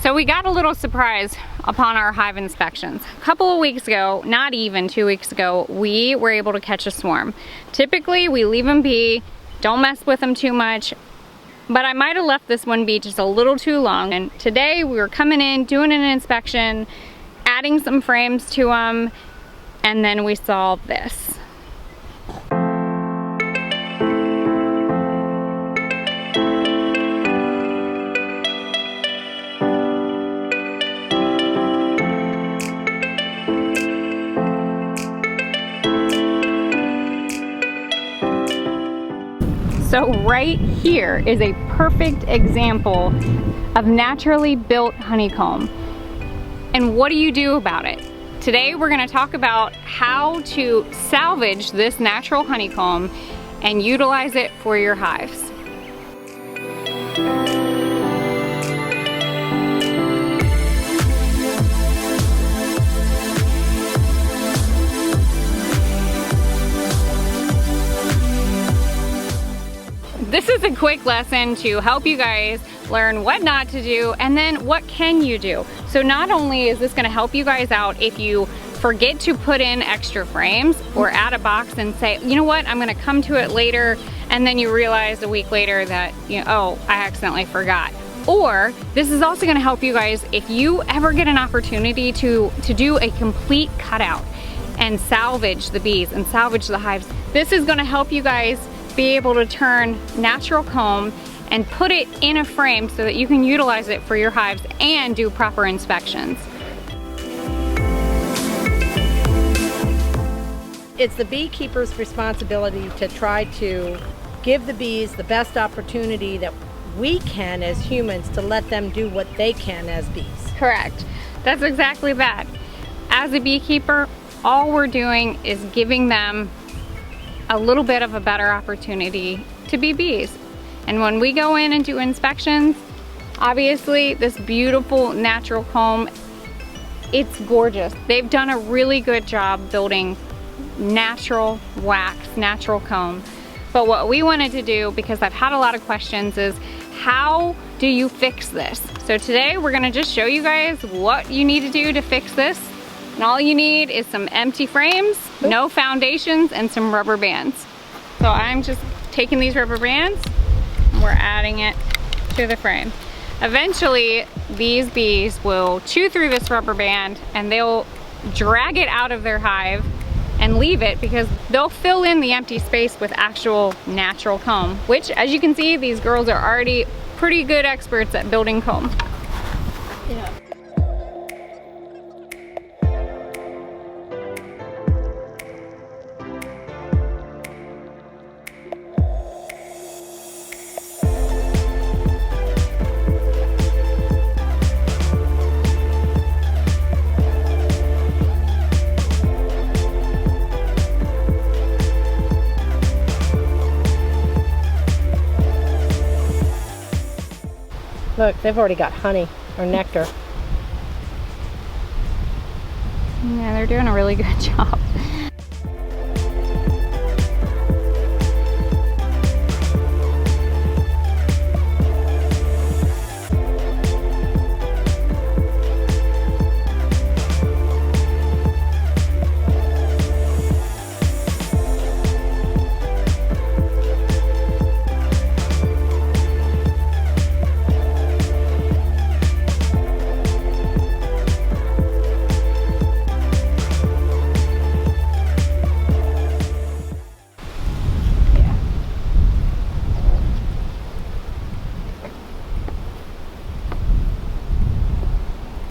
So we got a little surprise upon our hive inspections. A couple of weeks ago, not even 2 weeks ago, we were able to catch a swarm. Typically, we leave them be, don't mess with them too much, but I might have left this one bee just a little too long. And today we were coming in, doing an inspection, adding some frames to them, and then we saw this. So right here is a perfect example of naturally built honeycomb. And what do you do about it? Today we're going to talk about how to salvage this natural honeycomb and utilize it for your hives. This is a quick lesson to help you guys learn what not to do and then what can you do. So not only is this going to help you guys out if you forget to put in extra frames or add a box and say, you know what, I'm going to come to it later, and then you realize a week later that, you know, oh, I accidentally forgot. Or this is also going to help you guys if you ever get an opportunity to do a complete cutout and salvage the bees and salvage the hives. This is going to help you guys be able to turn natural comb and put it in a frame so that you can utilize it for your hives and do proper inspections. It's the beekeeper's responsibility to try to give the bees the best opportunity that we can as humans to let them do what they can as bees. Correct. That's exactly that. As a beekeeper, all we're doing is giving them a little bit of a better opportunity to be bees. And when we go in and do inspections, obviously this beautiful natural comb, it's gorgeous. They've done a really good job building natural wax, natural comb. But what we wanted to do, because I've had a lot of questions, is how do you fix this? So today we're gonna just show you guys what you need to do to fix this. And all you need is some empty frames, no foundations, and some rubber bands. So I'm just taking these rubber bands and we're adding it to the frame. Eventually, these bees will chew through this rubber band and they'll drag it out of their hive and leave it because they'll fill in the empty space with actual natural comb, which, as you can see, these girls are already pretty good experts at building comb. Yeah. Look, they've already got honey or nectar. Yeah, they're doing a really good job.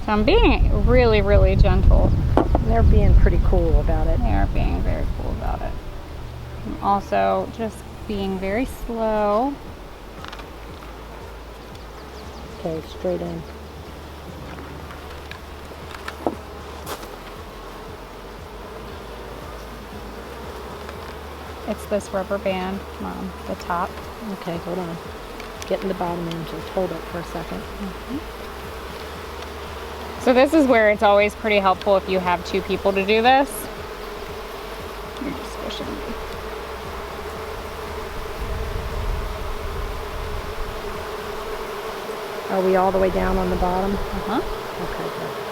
So I'm being really, really gentle. They're being pretty cool about it. They are being very cool about it. I'm also just being very slow. Okay, straight in. It's this rubber band on the top. Okay, hold on. Getting the bottom in, just hold it for a second. So this is where it's always pretty helpful if you have two people to do this. You're just squishing me. Are we all the way down on the bottom? Uh-huh. Okay, good.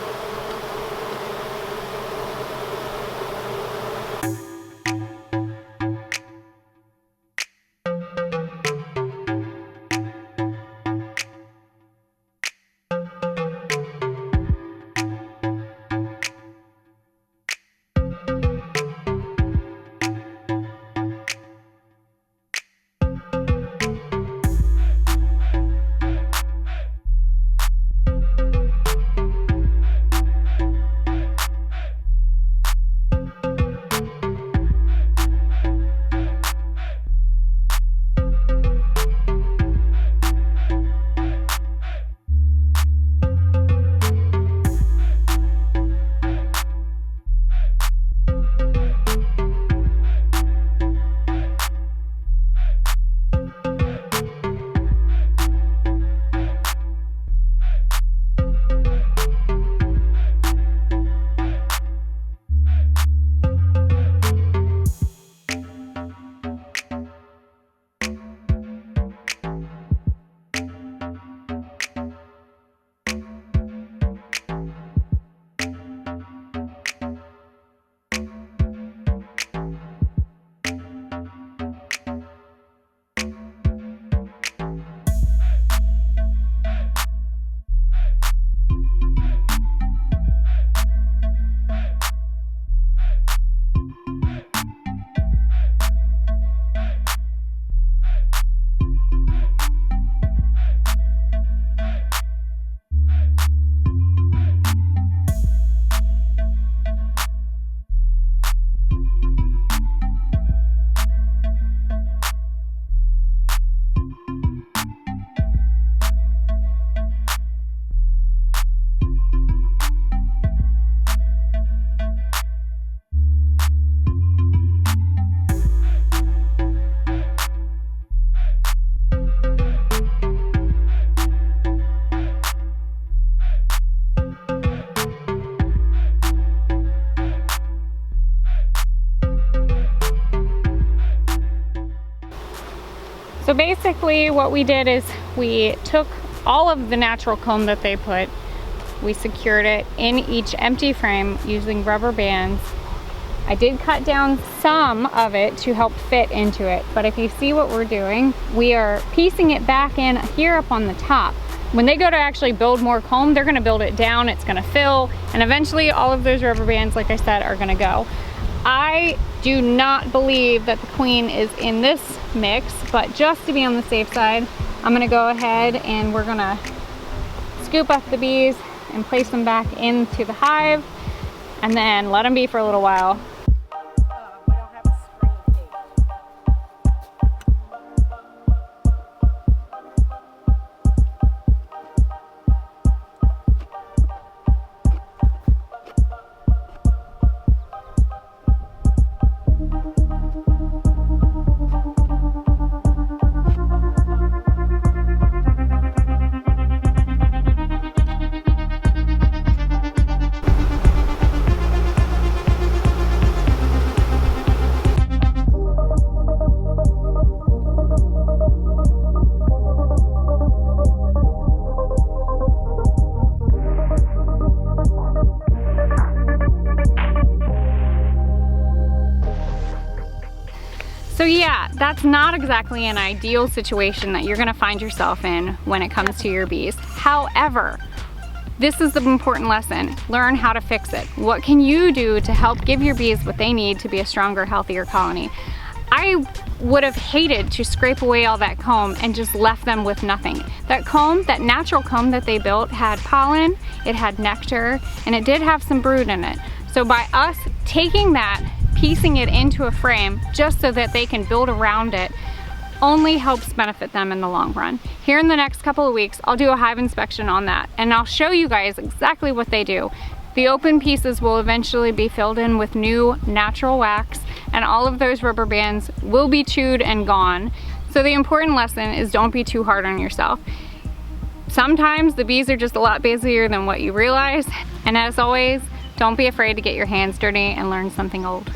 So basically what we did is we took all of the natural comb that they put, we secured it in each empty frame using rubber bands. I did cut down some of it to help fit into it, but if you see what we're doing, we are piecing it back in here up on the top. When they go to actually build more comb, they're gonna build it down, it's gonna fill, and eventually all of those rubber bands, like I said, are gonna go. I do not believe that the queen is in this mix, but just to be on the safe side, I'm gonna go ahead and we're gonna scoop up the bees and place them back into the hive and then let them be for a little while. So yeah, that's not exactly an ideal situation that you're gonna find yourself in when it comes to your bees. However, this is the important lesson. Learn how to fix it. What can you do to help give your bees what they need to be a stronger, healthier colony? I would have hated to scrape away all that comb and just left them with nothing. That comb, that natural comb that they built, had pollen, it had nectar, and it did have some brood in it. So by us taking that, piecing it into a frame just so that they can build around it, only helps benefit them in the long run. Here in the next couple of weeks, I'll do a hive inspection on that and I'll show you guys exactly what they do. The open pieces will eventually be filled in with new natural wax and all of those rubber bands will be chewed and gone. So the important lesson is don't be too hard on yourself. Sometimes the bees are just a lot busier than what you realize. And as always, don't be afraid to get your hands dirty and learn something old.